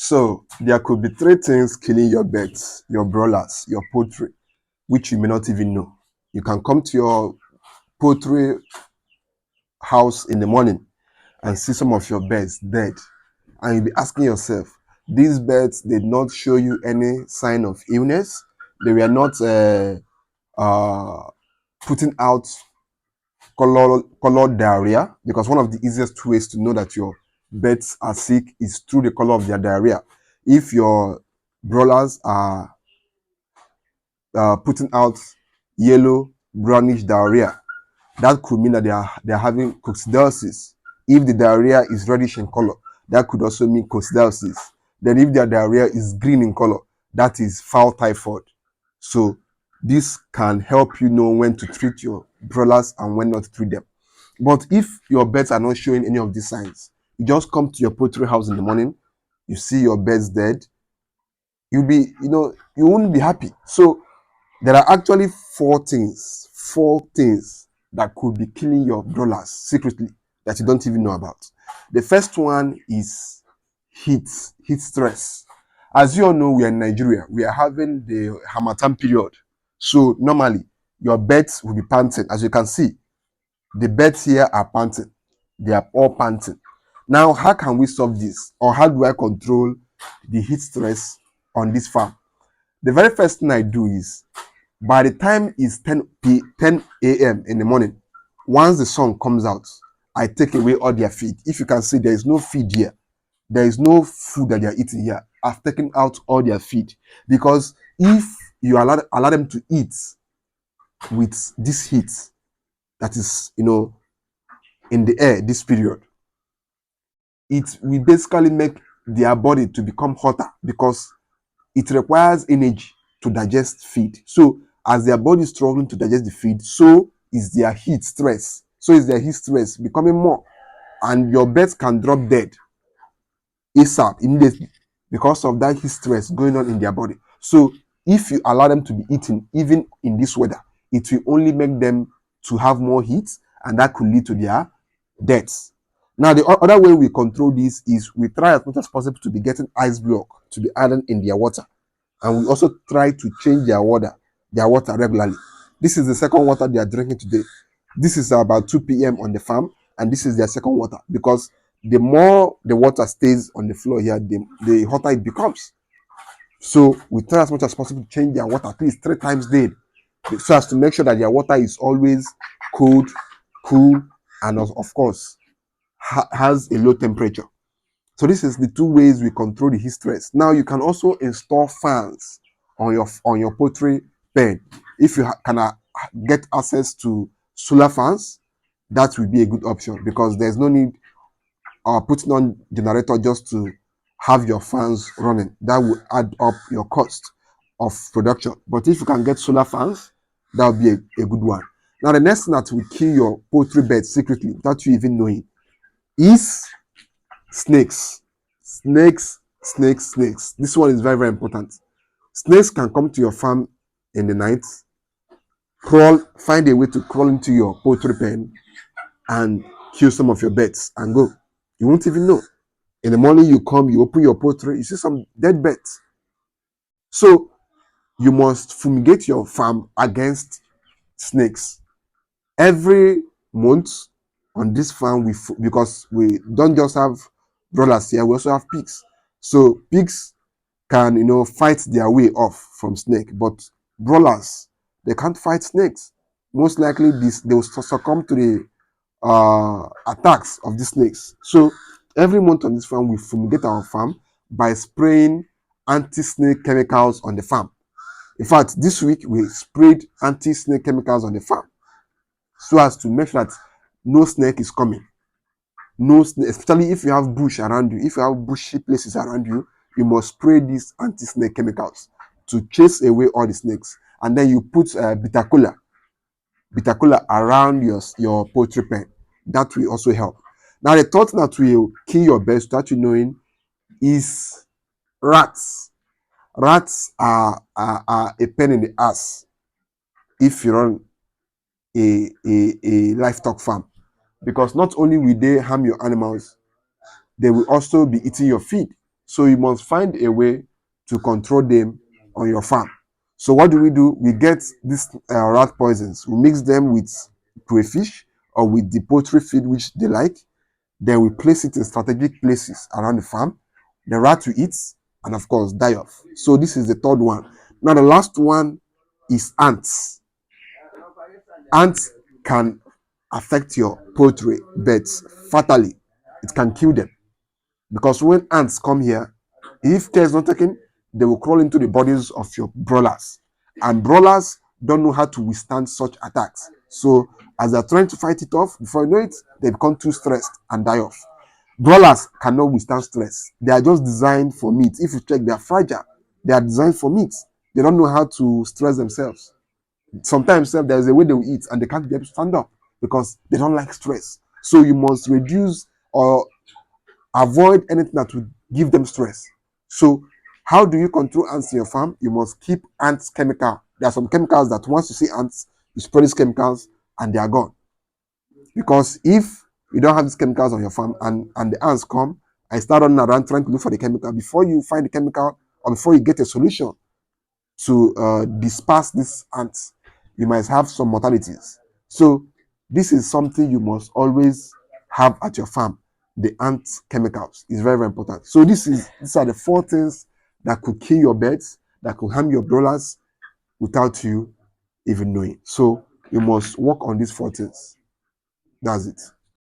So there could be three things killing your birds, your broilers, your poultry, which you may not even know. You can come to your poultry house in the morning and see some of your birds dead, and you'll be asking yourself, these birds did not show you any sign of illness. They were not putting out color diarrhea, because one of the easiest ways to know that your birds are sick is through the color of their diarrhea. If your broilers are putting out yellow brownish diarrhea, that could mean that they are having coccidiosis. If the diarrhea is reddish in color, that could also mean coccidiosis. Then if their diarrhea is green in color, that is fowl typhoid. So this can help you know when to treat your broilers and when not to treat them. But if your birds are not showing any of these signs, you just come to your poultry house in the morning, you see your birds dead, you won't be happy. So there are actually four things that could be killing your broilers secretly that you don't even know about. The first one is heat stress. As you all know, we are in Nigeria. We are having the Harmattan period. So normally, your birds will be panting. As you can see, the birds here are panting. They are all panting. Now, how can we solve this? Or how do I control the heat stress on this farm? The very first thing I do is, by the time it's 10 a.m. in the morning, once the sun comes out, I take away all their feed. If you can see, there is no feed here. There is no food that they are eating here. I've taken out all their feed, because if you allow them to eat with this heat that is, in the air this period, it will basically make their body to become hotter, because it requires energy to digest feed. So as their body is struggling to digest the feed, so is their heat stress. So is their heat stress becoming more, and your birds can drop dead ASAP immediately because of that heat stress going on in their body. So if you allow them to be eating even in this weather, it will only make them to have more heat, and that could lead to their deaths. Now, the other way we control this is we try as much as possible to be getting ice block to be added in their water, and we also try to change their water regularly. This is the second water they are drinking today. This is about 2 p.m. on the farm, and this is their second water, because the more the water stays on the floor here, the hotter it becomes. So we try as much as possible to change their water at least 3 times daily, so as to make sure that their water is always cold, cool, and of course has a low temperature. So this is the two ways we control the heat stress. Now you can also install fans on your poultry pen. If you can get access to solar fans, that will be a good option, because there's no need putting on generator just to have your fans running. That will add up your cost of production. But if you can get solar fans, that will be a good one. Now the next thing that will kill your poultry bed secretly without you even knowing is snakes. Snakes. This one is very, very important. Snakes can come to your farm in the night, find a way to crawl into your poultry pen and kill some of your birds and go. You won't even know. In the morning you come, you open your poultry, you see some dead birds. So you must fumigate your farm against snakes. Every month on this farm, because we don't just have broilers here, we also have pigs. So pigs can fight their way off from snake, but broilers, they can't fight snakes. Most likely they will succumb to the attacks of the snakes. So every month on this farm, we fumigate our farm by spraying anti-snake chemicals on the farm. In fact, this week we sprayed anti-snake chemicals on the farm, so as to make sure that no snake is coming. No snake, especially if you have bush around you. If you have bushy places around you, you must spray these anti-snake chemicals to chase away all the snakes. And then you put bitter kola around your poultry pen. That will also help. Now, the thought that will kill your birds without you knowing is rats. Rats are a pain in the ass if you run a livestock farm, because not only will they harm your animals, they will also be eating your feed. So you must find a way to control them on your farm. So what do? We get these rat poisons. We mix them with crayfish or with the poultry feed which they like. Then we place it in strategic places around the farm. The rat will eat and of course die off. So this is the third one. Now the last one is ants. Ants can affect your poultry beds fatally. It can kill them because when ants come here, if care is not taken, they will crawl into the bodies of your broilers, and broilers don't know how to withstand such attacks. So as they're trying to fight it off, before you know it, they become too stressed and die off. Broilers cannot withstand stress. They are just designed for meat. If you check, they are fragile. They are designed for meat. They don't know how to stress themselves. Sometimes there's a way they will eat and they can't be able to stand up because they don't like stress. So you must reduce or avoid anything that would give them stress. So how do you control ants in your farm? You must keep ants chemical. There are some chemicals that once you see ants, you spray these chemicals and they are gone. Because if you don't have these chemicals on your farm and the ants come and start running around trying to look for the chemical, before you find the chemical or before you get a solution to disperse these ants, you might have some mortalities. So this is something you must always have at your farm. The ant chemicals is very, very important. So these are the four things that could kill your birds, that could harm your broilers without you even knowing. So you must work on these four things. That's it.